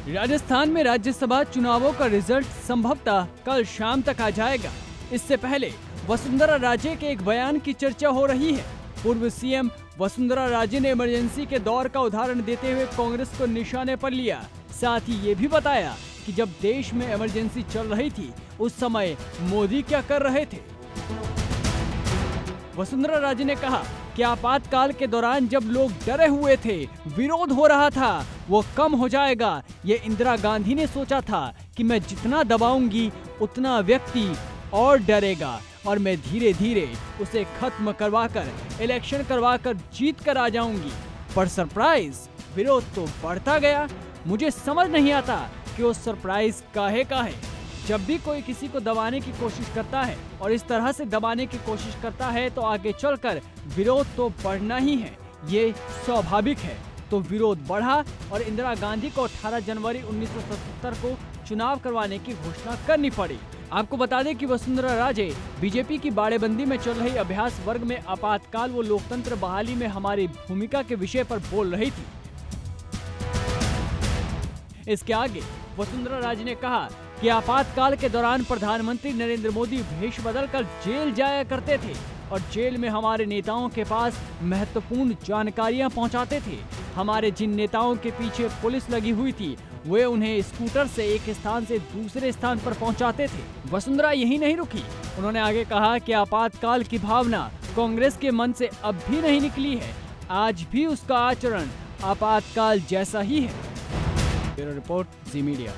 राजस्थान में राज्यसभा चुनावों का रिजल्ट संभवतः कल शाम तक आ जाएगा। इससे पहले वसुंधरा राजे के एक बयान की चर्चा हो रही है। पूर्व सीएम वसुंधरा राजे ने इमरजेंसी के दौर का उदाहरण देते हुए कांग्रेस को निशाने पर लिया। साथ ही ये भी बताया कि जब देश में इमरजेंसी चल रही थी उस समय मोदी क्या कर रहे थे। वसुंधरा राजे ने कहा कि आपातकाल के दौरान जब लोग डरे हुए थे, विरोध हो रहा था, वो कम हो जाएगा। ये इंदिरा गांधी ने सोचा था कि मैं जितना दबाऊंगी उतना व्यक्ति और डरेगा और मैं धीरे धीरे उसे खत्म करवाकर इलेक्शन करवाकर जीत कर आ जाऊंगी। पर सरप्राइज, विरोध तो बढ़ता गया। मुझे समझ नहीं आता कि वो सरप्राइज काहे का है। जब भी कोई किसी को दबाने की कोशिश करता है और इस तरह से दबाने की कोशिश करता है तो आगे चलकर विरोध तो बढ़ना ही है, ये स्वाभाविक है। तो विरोध बढ़ा और इंदिरा गांधी को 18 जनवरी 1977 को चुनाव करवाने की घोषणा करनी पड़ी। आपको बता दें कि वसुंधरा राजे बीजेपी की बाड़ेबंदी में चल रही अभ्यास वर्ग में आपातकाल व लोकतंत्र बहाली में हमारी भूमिका के विषय पर बोल रही थी। इसके आगे वसुंधरा राजे ने कहा कि आपातकाल के दौरान प्रधानमंत्री नरेंद्र मोदी भेष बदलकर जेल जाया करते थे और जेल में हमारे नेताओं के पास महत्वपूर्ण जानकारियां पहुंचाते थे। हमारे जिन नेताओं के पीछे पुलिस लगी हुई थी वे उन्हें स्कूटर से एक स्थान से दूसरे स्थान पर पहुंचाते थे। वसुंधरा यही नहीं रुकी, उन्होंने आगे कहा कि आपातकाल की भावना कांग्रेस के मन से अब भी नहीं निकली है। आज भी उसका आचरण आपातकाल जैसा ही है। ब्यूरो रिपोर्ट, जी मीडिया।